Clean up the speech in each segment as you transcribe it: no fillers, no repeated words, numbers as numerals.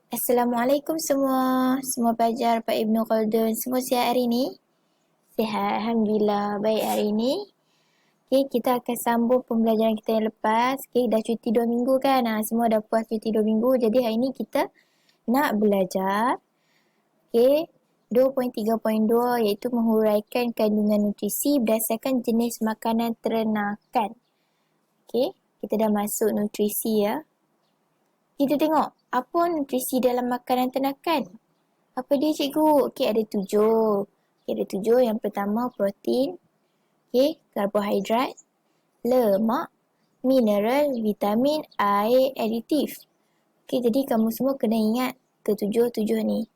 Assalamualaikum semua. Semua pelajar Pak Ibnu Khaldun. Semua sihat hari ini? Sihat. Alhamdulillah. Baik hari ini. Okay, kita akan sambung pembelajaran kita yang lepas. Okay, dah cuti 2 minggu kan? Semua dah puas cuti 2 minggu. Jadi hari ini kita nak belajar. Okay, 2.3.2 iaitu menghuraikan kandungan nutrisi berdasarkan jenis makanan ternakan. Okay, kita dah masuk nutrisi ya. Kita tengok apa nutrisi dalam makanan ternakan. Apa dia cikgu? Okey, ada 7. Okey, ada 7. Yang pertama protein, okey, karbohidrat, lemak, mineral, vitamin, air, aditif. Okey, jadi kamu semua kena ingat ketujuh-tujuh ni.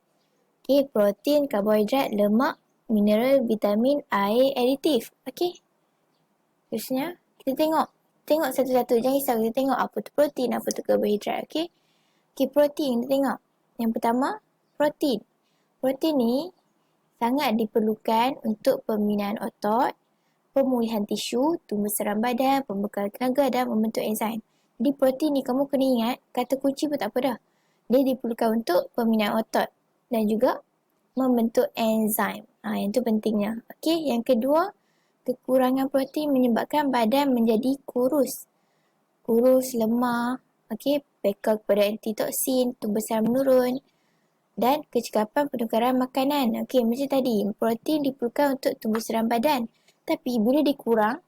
Okey, protein, karbohidrat, lemak, mineral, vitamin, air, aditif. Okey. Terusnya, kita tengok satu-satu. Jangan risau, kita tengok apa tu protein, apa tu karbohidrat. Okey. Okey, protein kita tengok. Yang pertama, protein. Protein ni sangat diperlukan untuk pembinaan otot, pemulihan tisu, tumbuh serang badan, pembekalan tenaga dan membentuk enzim. Jadi protein ni kamu kena ingat, kata kunci pun tak apa dah. Dia diperlukan untuk pembinaan otot dan juga membentuk enzim. Yang tu pentingnya. Okey, yang kedua, kekurangan protein menyebabkan badan menjadi kurus. Kurus, lemah, okey, beka kepada antitoksin, tumbuh serang menurun dan kecekapan penukaran makanan. Okey, macam tadi, protein diperlukan untuk tumbuh serang badan. Tapi bila dikurang,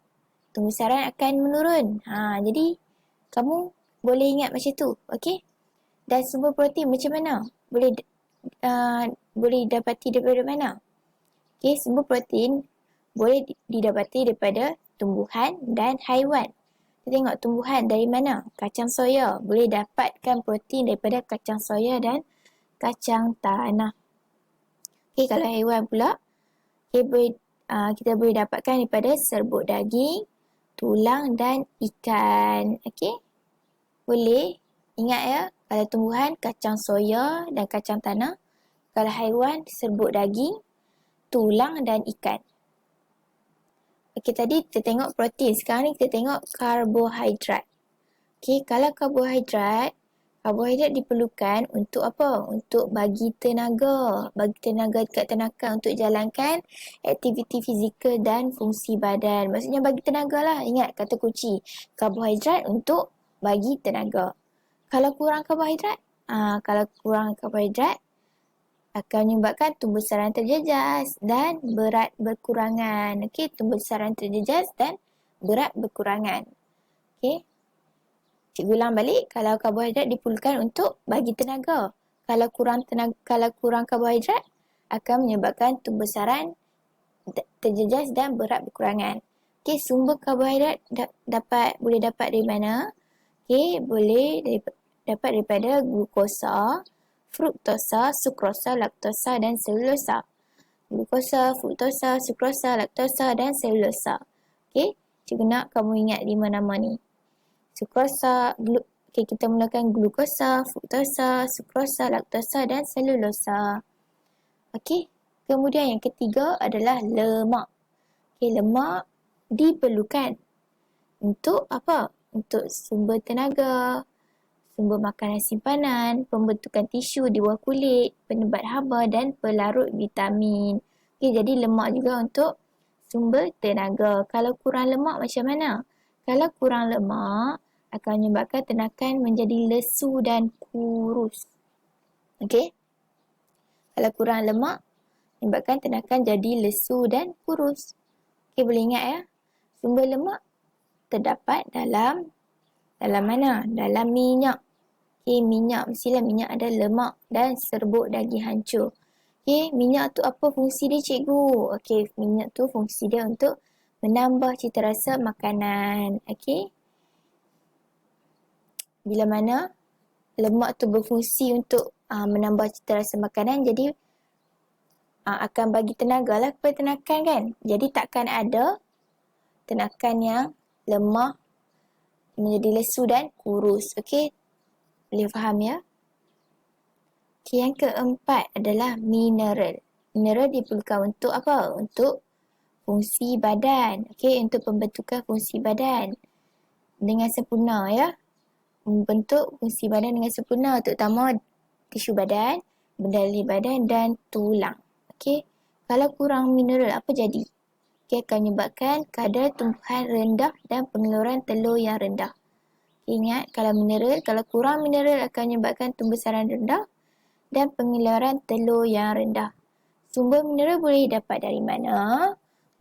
tumbuh serang akan menurun. Jadi kamu boleh ingat macam tu, okey? Dan sumber protein macam mana? Boleh didapati daripada mana? Okey, sumber protein boleh didapati daripada tumbuhan dan haiwan. Kita tengok tumbuhan dari mana? Kacang soya. Boleh dapatkan protein daripada kacang soya dan kacang tanah. Okey, kalau haiwan pula, kita boleh dapatkan daripada serbuk daging, tulang dan ikan. Okey? Boleh ingat ya, kalau tumbuhan kacang soya dan kacang tanah, kalau haiwan serbuk daging, tulang dan ikan. Okey, tadi kita tengok protein, sekarang ni kita tengok karbohidrat. Okey, kalau karbohidrat diperlukan untuk apa? Untuk bagi tenaga. Bagi tenaga dekat ternakan untuk jalankan aktiviti fizikal dan fungsi badan. Maksudnya bagi tenaga lah. Ingat kata kunci. Karbohidrat untuk bagi tenaga. Kalau kurang karbohidrat akan menyebabkan tumbuh serang terjejas dan berat berkurangan. Okey, tumbuh serang terjejas dan berat berkurangan. Okey. Cikgu ulang balik, kalau karbohidrat diperlukan untuk bagi tenaga. Kalau kurang karbohidrat akan menyebabkan tumbuh sarang terjejas dan berat berkurangan. Okey, sumber karbohidrat boleh dapat dari mana? Okey, boleh dapat daripada glukosa, fruktosa, sukrosa, laktosa dan selulosa. Glukosa, fruktosa, sukrosa, laktosa dan selulosa. Okey, cikgu nak kamu ingat 5 nama ni. Sukrosa, kita mulakan glukosa, fruktosa, sukrosa, laktosa dan selulosa. Okey, kemudian yang ketiga adalah lemak. Okey, lemak diperlukan untuk apa? Untuk sumber tenaga, sumber makanan simpanan, pembentukan tisu di bawah kulit, penebat haba dan pelarut vitamin. Okey, jadi lemak juga untuk sumber tenaga. Kalau kurang lemak macam mana? Kalau kurang lemak, akan menyebabkan ternakan menjadi lesu dan kurus. Okey? Kalau kurang lemak, menyebabkan ternakan jadi lesu dan kurus. Okey, boleh ingat ya? Sumber lemak terdapat dalam mana? Dalam minyak. Okey, minyak. Mestilah minyak ada lemak dan serbuk daging hancur. Okey, minyak tu apa fungsi dia cikgu? Okey, minyak tu fungsi dia untuk menambah cita rasa makanan. Okey? Bila mana lemak tu berfungsi untuk menambah cita rasa makanan, jadi akan bagi tenaga lah kepada ternakan kan. Jadi takkan ada ternakan yang lemah menjadi lesu dan kurus. Okey? Boleh faham ya? Okey, yang keempat adalah mineral. Mineral diperlukan untuk apa? Untuk fungsi badan. Okey, untuk pembentukan fungsi badan dengan sempurna ya. Membentuk fungsi badan dengan sempurna, terutama tisu badan, benda-benda badan dan tulang. Okey. Kalau kurang mineral apa jadi? Okey, akan menyebabkan kadar tumbuhan rendah dan pengeluaran telur yang rendah. Ingat, kalau kurang mineral akan menyebabkan tumbesaran rendah dan pengeluaran telur yang rendah. Sumber mineral boleh didapat dari mana?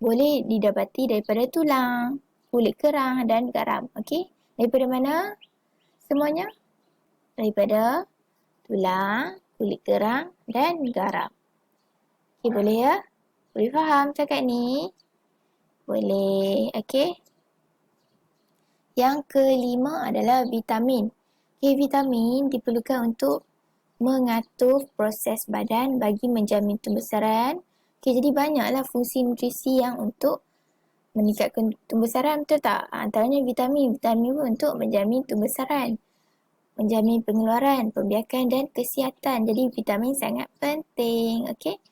Boleh didapati daripada tulang, kulit kerang dan garam. Okey? Daripada mana? Semuanya? Daripada tulang, kulit kerang dan garam. Okey, boleh ya? Boleh faham cakap ni? Boleh. Okey? Yang kelima adalah vitamin. Okay, vitamin diperlukan untuk mengatur proses badan bagi menjamin tumbesaran. Okay, jadi banyaklah fungsi nutrisi yang untuk meningkatkan tumbesaran, betul tak? Antaranya vitamin. Vitamin pun untuk menjamin tumbesaran, menjamin pengeluaran, pembiakan dan kesihatan. Jadi vitamin sangat penting. Okay?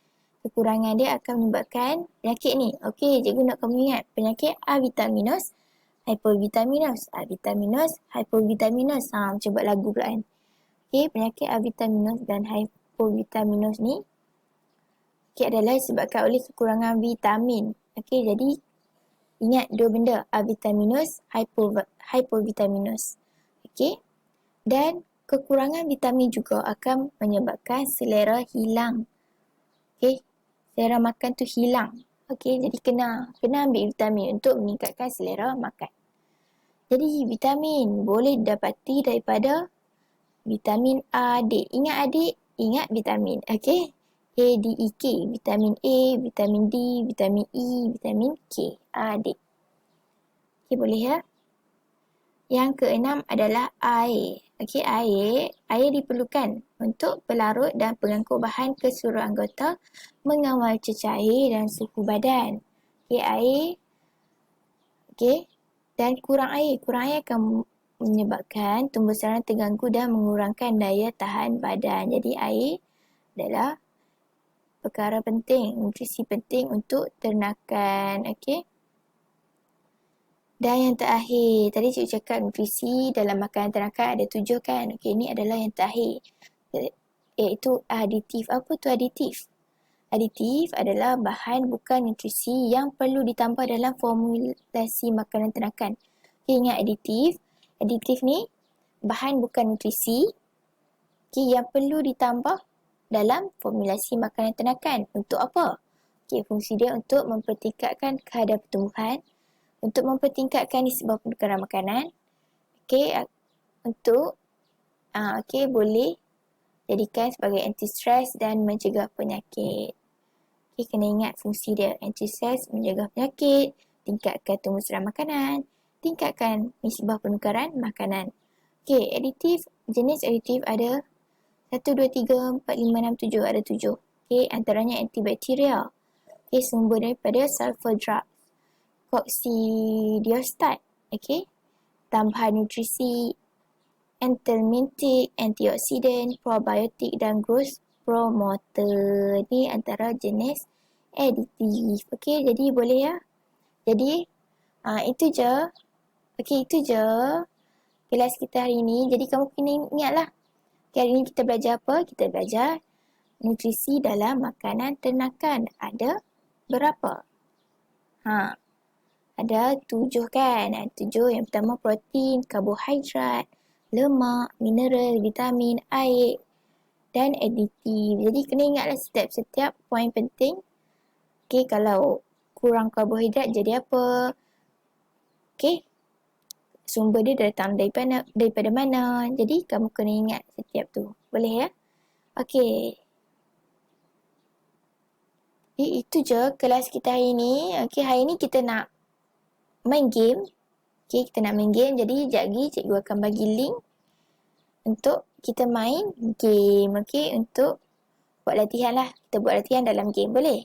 Kekurangan dia akan menyebabkan penyakit ni. Okay, cikgu nak kamu ingat penyakit avitaminus, hypovitaminus, hypovitaminus. Macam buat lagu pula kan. Okay, penyakit avitaminus dan hypovitaminus ni adalah disebabkan oleh kekurangan vitamin. Okay, jadi ingat dua benda, avitaminus, hypovitaminus. Okay, dan kekurangan vitamin juga akan menyebabkan selera hilang. Okay, selera makan tu hilang. Okay, jadi kena ambil vitamin untuk meningkatkan selera makan. Jadi vitamin boleh didapati daripada vitamin A, D. Ingat adik, ingat vitamin. Okay, A, D, E, K. Vitamin A, vitamin D, vitamin E, vitamin K. A, D. Okay, boleh ya? Yang keenam adalah air. Okay, air diperlukan untuk pelarut dan pengangkut bahan ke seluruh anggota, mengawal cecair dan suhu badan. Okay, air. Okay, dan kurang air akan menyebabkan tumbesaran terganggu dan mengurangkan daya tahan badan. Jadi air adalah perkara penting, nutrisi penting untuk ternakan. Okay. Dan yang terakhir, tadi cikgu cakap nutrisi dalam makanan ternakan ada 7 kan. Okay, ini adalah yang terakhir, iaitu aditif. Apa tu aditif? Aditif adalah bahan bukan nutrisi yang perlu ditambah dalam formulasi makanan ternakan. Okay, ingat aditif. Aditif ni bahan bukan nutrisi yang perlu ditambah dalam formulasi makanan ternakan. Untuk apa? Okay, fungsi dia untuk mempertingkatkan kadar pertumbuhan, untuk mempertingkatkan nisbah pertukaran makanan. Okay, untuk boleh jadikan sebagai anti-stres dan mencegah penyakit. Okay, kena ingat fungsi dia. Anti-stres, mencegah penyakit, tingkatkan tumbusaran makanan, tingkatkan nisbah penukaran makanan. Okay, aditif, jenis aditif ada 1, 2, 3, 4, 5, 6, 7. Ada 7. Okay, antaranya antibakteria. Okay, sumber daripada sulfur drugs, coccidiostat. Okay, tambahan nutrisi, anthelmintic, antioksidan, probiotik dan growth promoter. Ni antara jenis aditif. Okay, jadi boleh ya? Jadi, itu je. Okay, itu je kelas kita hari ni. Jadi, kamu kena ingatlah. Okay, hari ni kita belajar apa? Kita belajar nutrisi dalam makanan ternakan. Ada berapa? Ada 7 kan? 7. Yang pertama protein, karbohidrat, lemak, mineral, vitamin, air dan aditif. Jadi kena ingatlah setiap poin penting. Okay, kalau kurang karbohidrat jadi apa? Okay, sumber dia datang daripada mana? Jadi kamu kena ingat setiap tu. Boleh ya? Okay. Jadi itu je kelas kita hari ni. Okay, hari ni kita nak main game. Okay, kita nak main game. Jadi sekejap lagi cikgu akan bagi link untuk kita main game. Okay, untuk buat latihan lah. Kita buat latihan dalam game. Boleh?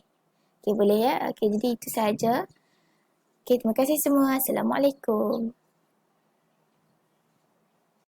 Okay, boleh ya? Okay, jadi itu sahaja. Okay, terima kasih semua. Assalamualaikum.